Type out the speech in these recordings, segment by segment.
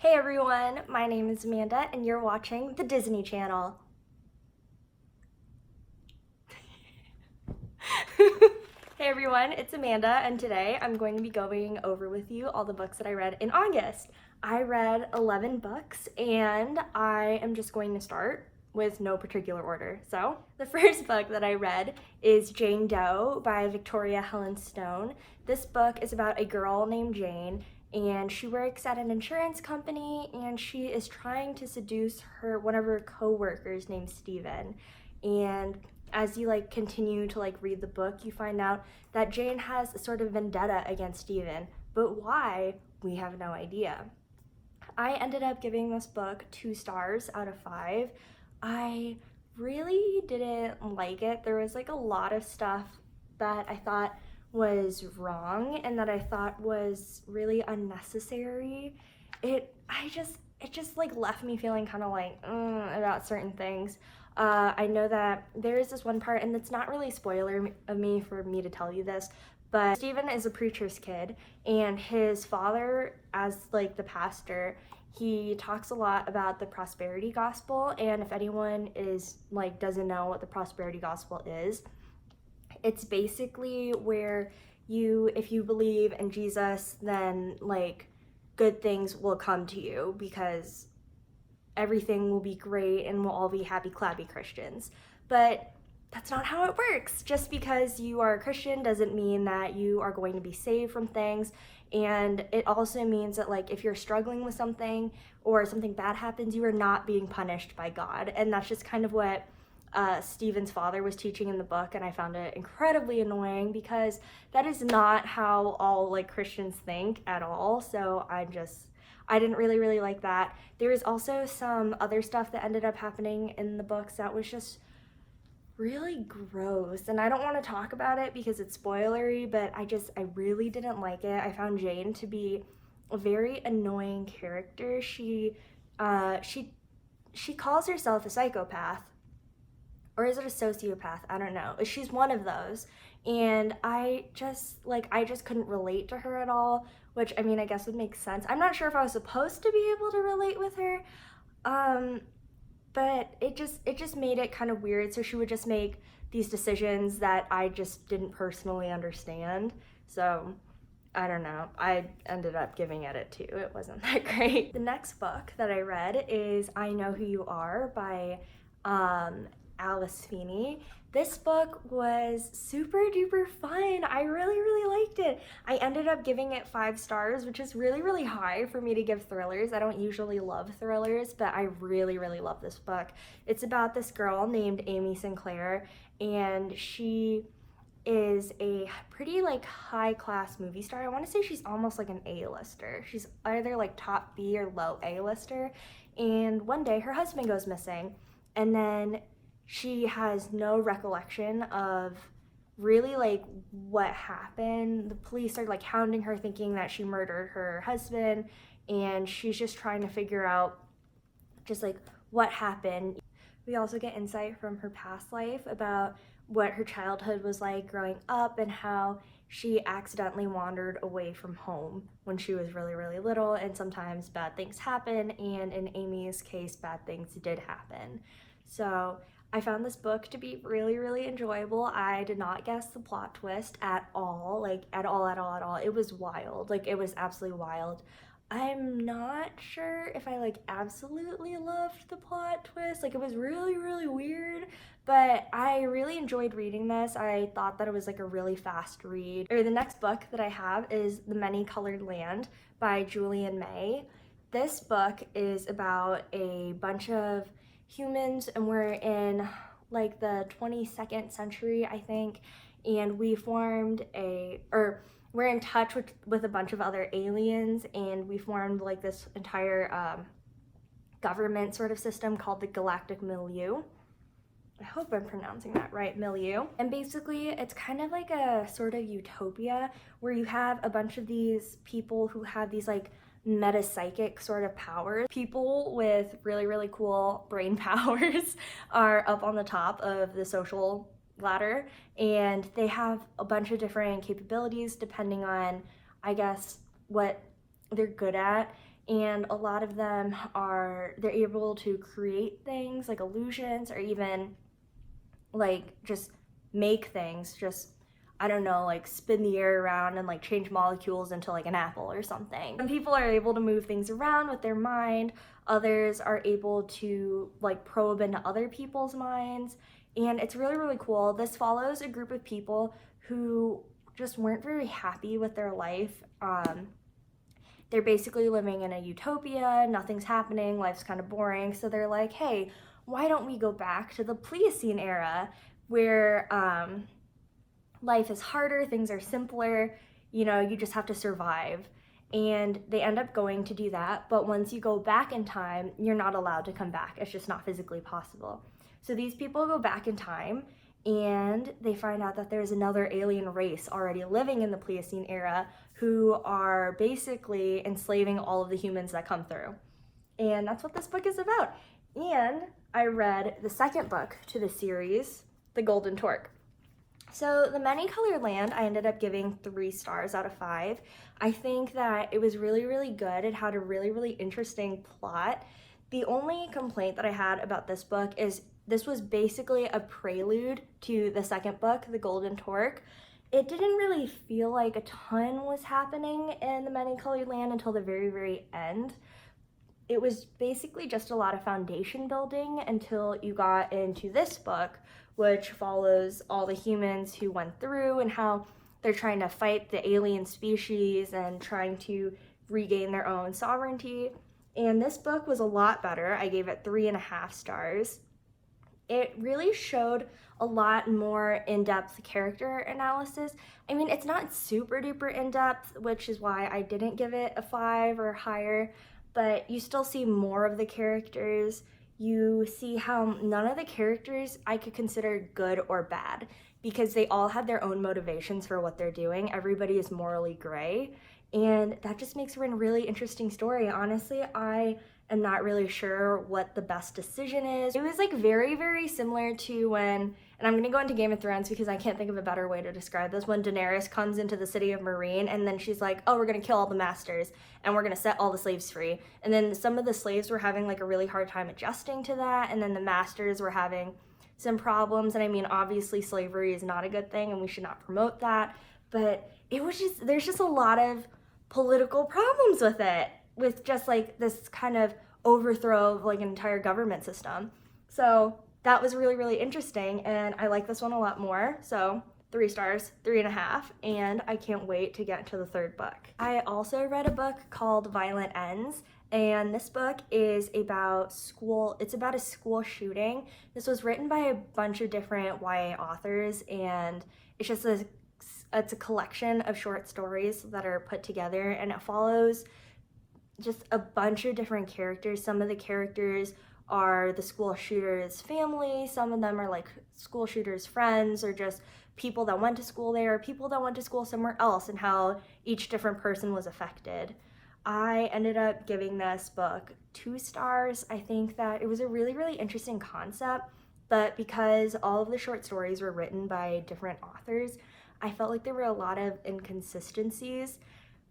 Hey everyone, my name is Amanda and you're watching the Disney Channel. Hey everyone, it's Amanda and today I'm going to be going over with you all the books that I read in August. I read 11 books and I am just going to start with no particular order. So the first book that I read is Jane Doe by Victoria Helen Stone. This book is about a girl named Jane and she works at an insurance company and she is trying to seduce one of her co-workers named Steven. And as you continue to read the book, you find out that Jane has a sort of vendetta against Steven, but why, we have no idea. I ended up giving this book 2 stars out of 5. I really didn't like it. There was a lot of stuff that I thought was wrong and that I thought was really unnecessary. It just left me feeling kind of about certain things. I know that there is this one part, and it's not really spoiler of me for me to tell you this, but Stephen is a preacher's kid, and his father, as the pastor, he talks a lot about the prosperity gospel. And if anyone is doesn't know what the prosperity gospel is, it's basically where if you believe in Jesus, then good things will come to you because everything will be great and we'll all be happy clappy Christians. But that's not how it works. Just because you are a Christian doesn't mean that you are going to be saved from things. And it also means that if you're struggling with something or something bad happens, you are not being punished by God. And that's just kind of what Stephen's father was teaching in the book, and I found it incredibly annoying because that is not how all Christians think at all. So I didn't really like that. There was also some other stuff that ended up happening in the books that was just really gross, and I don't want to talk about it because it's spoilery, but I really didn't like it. I found Jane to be a very annoying character. She calls herself a psychopath, or is it a sociopath? I don't know. She's one of those. And I just couldn't relate to her at all, which I mean, I guess would make sense. I'm not sure if I was supposed to be able to relate with her. But it just made it kind of weird. So she would just make these decisions that I just didn't personally understand. So I don't know. I ended up giving it a 2. It wasn't that great. The next book that I read is I Know Who You Are by Alice Feeney. This book was super duper fun. I really liked it. I ended up giving it 5 stars, which is really high for me to give thrillers. I don't usually love thrillers, but I really love this book. It's about this girl named Amy Sinclair, and she is a pretty high class movie star. I want to say she's almost an A-lister. She's either top B or low A-lister. And one day her husband goes missing, and then she has no recollection of really what happened. The police are hounding her, thinking that she murdered her husband, and she's just trying to figure out just what happened. We also get insight from her past life about what her childhood was like growing up and how she accidentally wandered away from home when she was really little, and sometimes bad things happen, and in Amy's case, bad things did happen. So I found this book to be really enjoyable. I did not guess the plot twist at all, at all. It was wild. It was absolutely wild. I'm not sure if I absolutely loved the plot twist. It was really weird, but I really enjoyed reading this. I thought that it was a really fast read. The next book that I have is The Many-Colored Land by Julian May. This book is about a bunch of humans, and we're in the 22nd century, I think, and we're in touch with a bunch of other aliens, and we formed this entire government sort of system called the Galactic Milieu. I hope I'm pronouncing that right, milieu. And basically it's kind of a sort of utopia where you have a bunch of these people who have these meta-psychic sort of powers. People with really cool brain powers are up on the top of the social ladder, and they have a bunch of different capabilities depending on, I guess, what they're good at. and a lot of them they're able to create things like illusions, or even like just make things, just, I don't know, like spin the air around and like change molecules into like an apple or something. Some people are able to move things around with their mind, others are able to like probe into other people's minds, and it's really, really cool. This follows a group of people who just weren't very happy with their life. They're basically living in a utopia, nothing's happening, life's kind of boring, so they're like, hey, why don't we go back to the Pleistocene era where life is harder, things are simpler, you know, you just have to survive. And they end up going to do that, but once you go back in time, you're not allowed to come back. It's just not physically possible. So these people go back in time, and they find out that there's another alien race already living in the Pleistocene era who are basically enslaving all of the humans that come through. And that's what this book is about. And I read the second book to the series, The Golden Torc. So The Many-Colored Land, I ended up giving 3 stars out of 5. I think that it was really, really good. It had a really, really interesting plot. The only complaint that I had about this book is this was basically a prelude to the second book, The Golden Torc. It didn't really feel like a ton was happening in The Many-Colored Land until the very, very end. It was basically just a lot of foundation building until you got into this book, which follows all the humans who went through and how they're trying to fight the alien species and trying to regain their own sovereignty. And this book was a lot better. I gave it 3.5 stars. It really showed a lot more in-depth character analysis. I mean, it's not super duper in-depth, which is why I didn't give it a 5 or higher, but you still see more of the characters. You see how none of the characters I could consider good or bad, because they all have their own motivations for what they're doing. Everybody is morally gray, and that just makes for a really interesting story. Honestly, I am not really sure what the best decision is. It was like very, very similar to when, and I'm gonna go into Game of Thrones because I can't think of a better way to describe this, when Daenerys comes into the city of Meereen and then she's like, oh, we're gonna kill all the masters and we're gonna set all the slaves free. And then some of the slaves were having like a really hard time adjusting to that, and then the masters were having some problems. And I mean, obviously slavery is not a good thing and we should not promote that, but it was just, there's just a lot of political problems with it, with just like this kind of overthrow of like an entire government system. So that was really, really interesting, and I like this one a lot more. So 3 stars, 3.5, and I can't wait to get to the third book. I also read a book called Violent Ends, and this book is about school. It's about a school shooting. This was written by a bunch of different YA authors, and it's just it's a collection of short stories that are put together, and it follows just a bunch of different characters. Some of the characters are the school shooter's family, some of them are like school shooter's friends, or just people that went to school there, people that went to school somewhere else, and how each different person was affected. I ended up giving this book 2 stars. I think that it was a really, really interesting concept, but because all of the short stories were written by different authors, I felt like there were a lot of inconsistencies.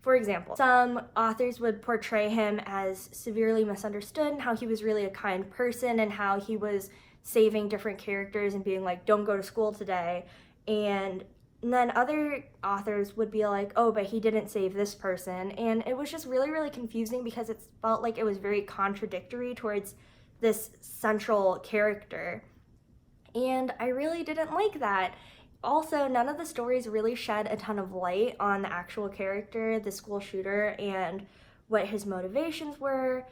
For example, some authors would portray him as severely misunderstood, and how he was really a kind person, and how he was saving different characters and being like, don't go to school today. And then other authors would be like, oh, but he didn't save this person. And it was just really, really confusing, because it felt like it was very contradictory towards this central character. And I really didn't like that. Also, none of the stories really shed a ton of light on the actual character, the school shooter, and what his motivations were,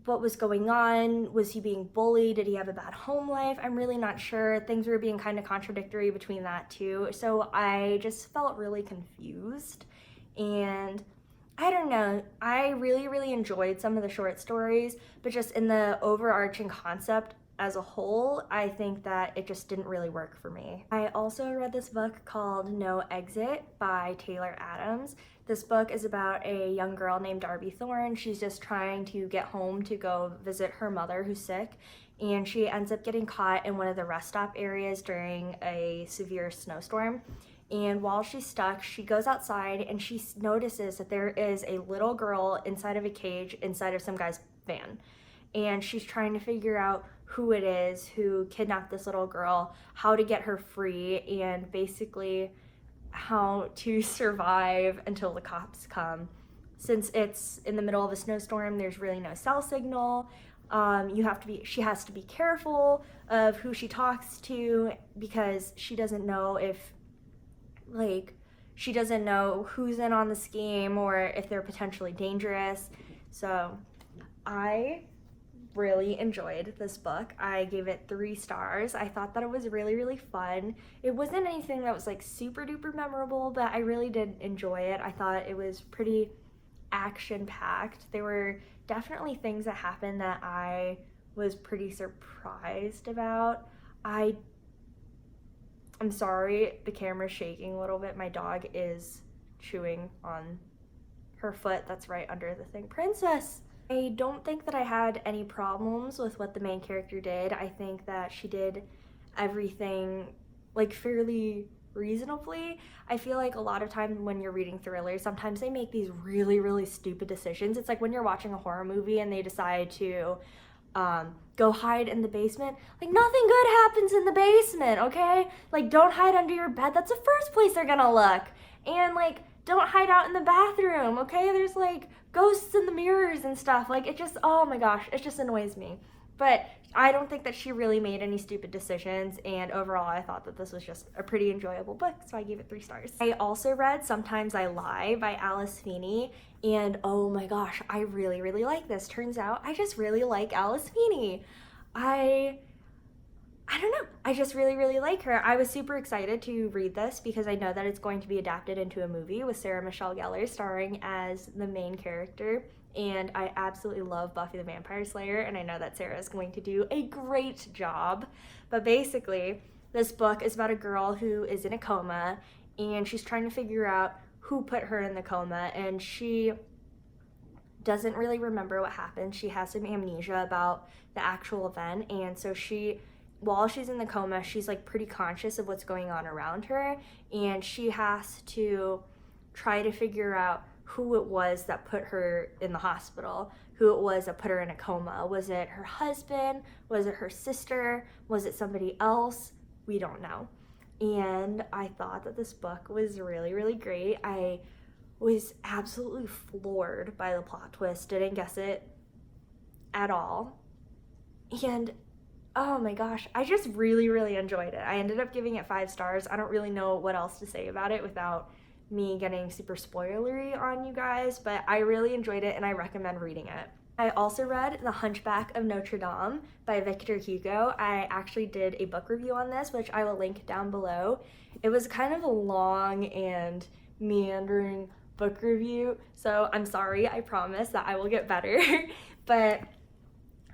what was going on, was he being bullied, did he have a bad home life? I'm really not sure. Things were being kind of contradictory between that too, so I just felt really confused. And I don't know, I really, really enjoyed some of the short stories, but just in the overarching concept as a whole, I think that it just didn't really work for me. I also read this book called No Exit by Taylor Adams. This book is about a young girl named Darby Thorne. She's just trying to get home to go visit her mother who's sick, and she ends up getting caught in one of the rest stop areas during a severe snowstorm. And while she's stuck, she goes outside and she notices that there is a little girl inside of a cage inside of some guy's van. And she's trying to figure out who it is who kidnapped this little girl, how to get her free, and basically how to survive until the cops come. Since it's in the middle of a snowstorm, there's really no cell signal. She has to be careful of who she talks to because she doesn't know she doesn't know who's in on the scheme or if they're potentially dangerous. So I really enjoyed this book. I gave it 3 stars. I thought that it was really, really fun. It wasn't anything that was like super duper memorable, but I really did enjoy it. I thought it was pretty action-packed. There were definitely things that happened that I was pretty surprised about. I'm sorry, the camera's shaking a little bit. My dog is chewing on her foot that's right under the thing. Princess! I don't think that I had any problems with what the main character did. I think that she did everything like fairly reasonably. I feel like a lot of times when you're reading thrillers, sometimes they make these really, really stupid decisions. It's like when you're watching a horror movie and they decide to go hide in the basement. Like, nothing good happens in the basement, okay? Like, don't hide under your bed. That's the first place they're gonna look. And like, don't hide out in the bathroom, okay? There's like ghosts in the mirrors and stuff. Like, it just, oh my gosh, it just annoys me. But I don't think that she really made any stupid decisions, and overall I thought that this was just a pretty enjoyable book, so I gave it 3 stars. I also read Sometimes I Lie by Alice Feeney, and oh my gosh, I really, really like this. Turns out I just really like Alice Feeney. I don't know, I just really, really like her. I was super excited to read this because I know that it's going to be adapted into a movie with Sarah Michelle Gellar starring as the main character. And I absolutely love Buffy the Vampire Slayer, and I know that Sarah is going to do a great job. But basically, this book is about a girl who is in a coma, and she's trying to figure out who put her in the coma, and she doesn't really remember what happened. She has some amnesia about the actual event, and so while she's in the coma, she's like pretty conscious of what's going on around her, and she has to try to figure out who it was that put her in the hospital, who it was that put her in a coma. Was it her husband? Was it her sister? Was it somebody else? We don't know. And I thought that this book was really, really great. I was absolutely floored by the plot twist. Didn't guess it at all. And oh my gosh, I just really, really enjoyed it. I ended up giving it 5 stars. I don't really know what else to say about it without me getting super spoilery on you guys, but I really enjoyed it and I recommend reading it. I also read The Hunchback of Notre Dame by Victor Hugo. I actually did a book review on this, which I will link down below. It was kind of a long and meandering book review, so I'm sorry. I promise that I will get better, but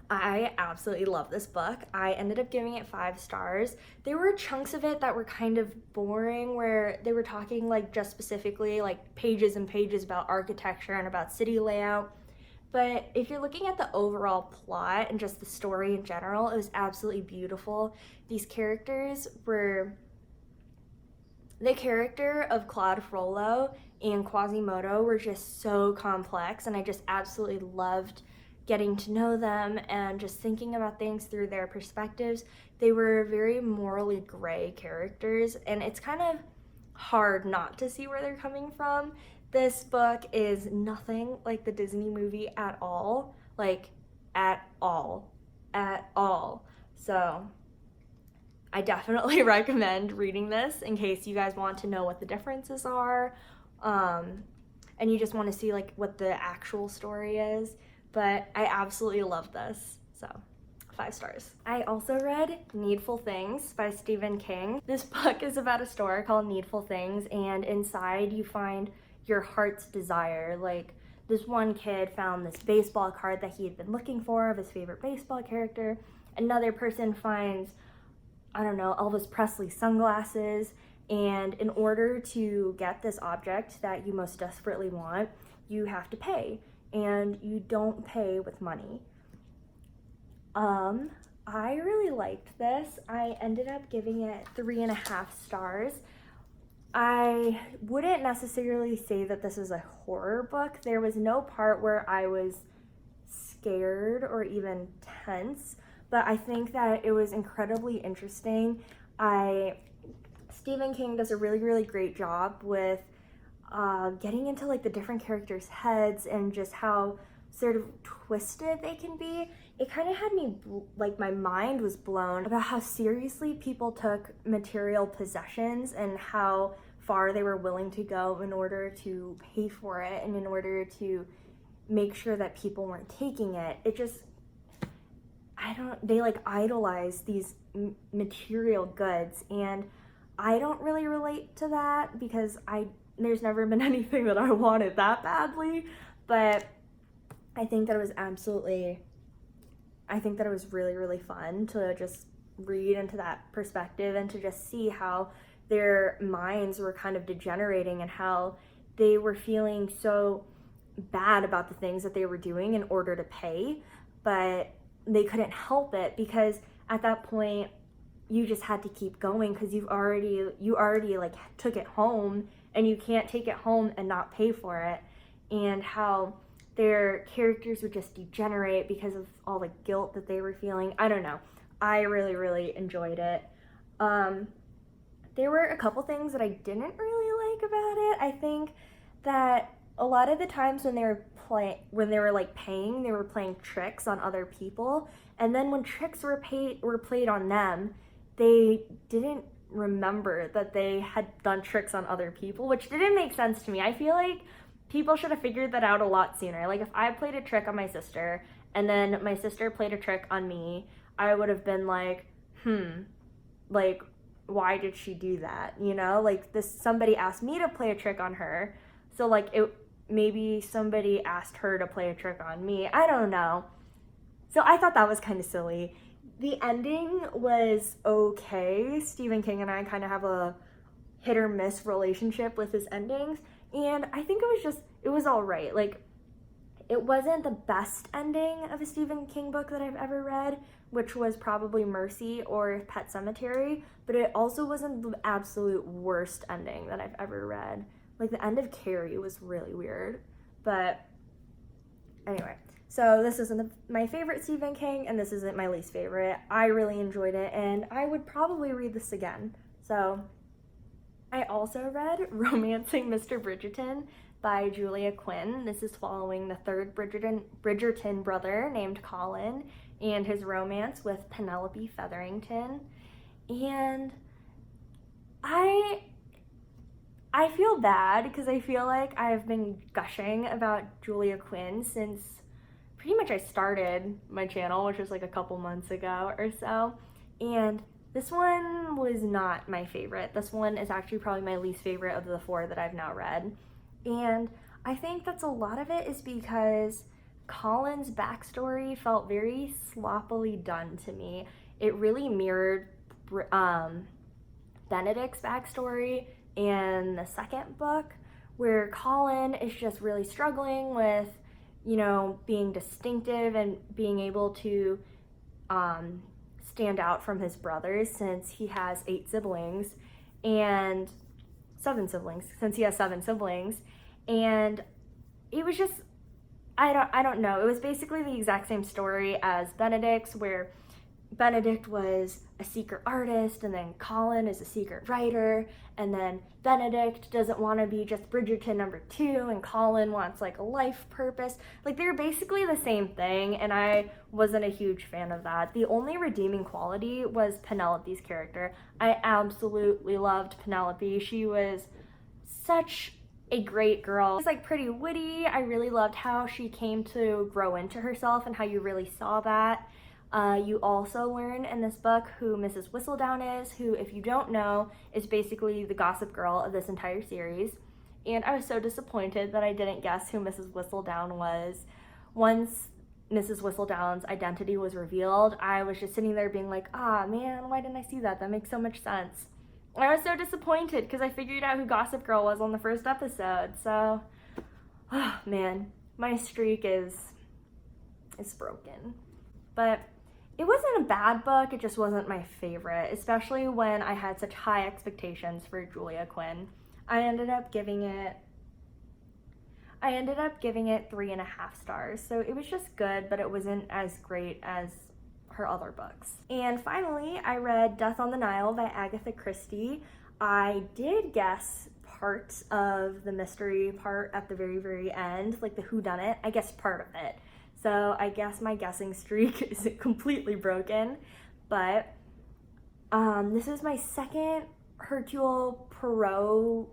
I absolutely love this book. I ended up giving it 5 stars. There were chunks of it that were kind of boring where they were talking like just specifically like pages and pages about architecture and about city layout. But if you're looking at the overall plot and just the story in general, it was absolutely beautiful. These characters were, the character of Claude Frollo and Quasimodo were just so complex, and I just absolutely loved getting to know them and just thinking about things through their perspectives. They were very morally gray characters, and it's kind of hard not to see where they're coming from. This book is nothing like the Disney movie at all, like at all. So I definitely recommend reading this in case you guys want to know what the differences are, and you just want to see like what the actual story is. But I absolutely love this, so 5 stars. I also read Needful Things by Stephen King. This book is about a store called Needful Things, and inside you find your heart's desire. Like, this one kid found this baseball card that he had been looking for of his favorite baseball character. Another person finds, I don't know, Elvis Presley sunglasses, and in order to get this object that you most desperately want, you have to pay. And you don't pay with money. I really liked this. I ended up giving it 3.5 stars. I wouldn't necessarily say that this is a horror book. There was no part where I was scared or even tense, but I think that it was incredibly interesting. Stephen King does a really, really great job with getting into like the different characters' heads and just how sort of twisted they can be. It kind of had me, like, my mind was blown about how seriously people took material possessions and how far they were willing to go in order to pay for it and in order to make sure that people weren't taking it. It just, they like idolize these material goods, and I don't really relate to that because there's never been anything that I wanted that badly, but I think that it was really, really fun to just read into that perspective and to just see how their minds were kind of degenerating and how they were feeling so bad about the things that they were doing in order to pay, but they couldn't help it because at that point you just had to keep going because you already like took it home and you can't take it home and not pay for it, and how their characters would just degenerate because of all the guilt that they were feeling. I don't know. I really, really enjoyed it. There were a couple things that I didn't really like about it. I think that a lot of the times when they were like paying, they were playing tricks on other people, and then when tricks were played on them, they didn't remember that they had done tricks on other people, which didn't make sense to me. I feel like people should have figured that out a lot sooner. Like, if I played a trick on my sister and then my sister played a trick on me, I would have been like, like, why did she do that? You know, like, somebody asked me to play a trick on her, so like maybe somebody asked her to play a trick on me. I don't know. So I thought that was kind of silly. The ending was okay. Stephen King and I kind of have a hit or miss relationship with his endings, and I think it was all right. Like, it wasn't the best ending of a Stephen King book that I've ever read, which was probably Mercy or Pet Sematary, but it also wasn't the absolute worst ending that I've ever read. Like, the end of Carrie was really weird, but anyway. So this isn't my favorite Stephen King, and this isn't my least favorite. I really enjoyed it, and I would probably read this again. So I also read Romancing Mr. Bridgerton by Julia Quinn. This is following the third Bridgerton brother named Colin and his romance with Penelope Featherington. And I feel bad because I feel like I've been gushing about Julia Quinn since pretty much I started my channel, which was like a couple months ago or so, and this one was not my favorite. This one is actually probably my least favorite of the four that I've now read, and I think that's a lot of it is because Colin's backstory felt very sloppily done to me. It really mirrored Benedict's backstory in the second book, where Colin is just really struggling with, you know, being distinctive and being able to stand out from his brothers since he has 7 siblings, and it was just, I don't know, it was basically the exact same story as Benedict's, where Benedict was a secret artist, and then Colin is a secret writer, and then Benedict doesn't want to be just Bridgerton number 2, and Colin wants like a life purpose. Like, they're basically the same thing, and I wasn't a huge fan of that. The only redeeming quality was Penelope's character. I absolutely loved Penelope. She was such a great girl. She was like pretty witty. I really loved how she came to grow into herself and how you really saw that. You also learn in this book who Mrs. Whistledown is, who, if you don't know, is basically the gossip girl of this entire series. And I was so disappointed that I didn't guess who Mrs. Whistledown was. Once Mrs. Whistledown's identity was revealed, I was just sitting there being like, man, why didn't I see that? That makes so much sense. And I was so disappointed because I figured out who Gossip Girl was on the first episode. So, man, my streak is broken. But it wasn't a bad book, it just wasn't my favorite, especially when I had such high expectations for Julia Quinn. I ended up giving it 3.5 stars. So it was just good, but it wasn't as great as her other books. And finally, I read Death on the Nile by Agatha Christie. I did guess parts of the mystery part at the very, very end, like the whodunit. I guessed part of it. So I guess my guessing streak is completely broken. But this is my second Hercule Poirot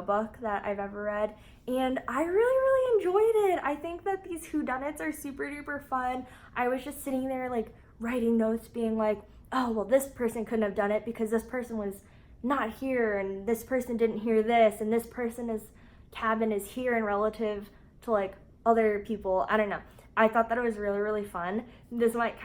book that I've ever read, and I really enjoyed it. I think that these whodunits are super duper fun. I was just sitting there like writing notes being like, oh well, this person couldn't have done it because this person was not here, and this person didn't hear this, and this person's cabin is here and relative to like other people. I don't know. I thought that it was really fun. This might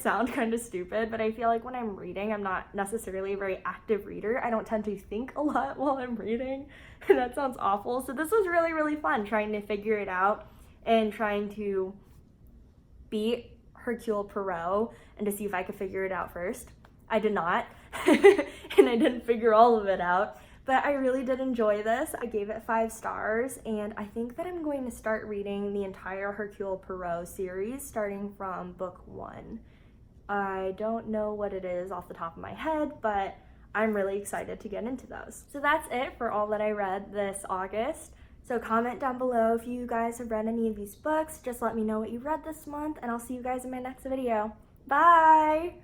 sound kind of stupid, but I feel like when I'm reading, I'm not necessarily a very active reader. I don't tend to think a lot while I'm reading, and that sounds awful. So this was really fun, trying to figure it out and trying to beat Hercule Poirot and to see if I could figure it out first. I did not, and I didn't figure all of it out. But I really did enjoy this. I gave it 5 stars, and I think that I'm going to start reading the entire Hercule Poirot series, starting from book 1. I don't know what it is off the top of my head, but I'm really excited to get into those. So that's it for all that I read this August. So comment down below if you guys have read any of these books. Just let me know what you read this month, and I'll see you guys in my next video. Bye!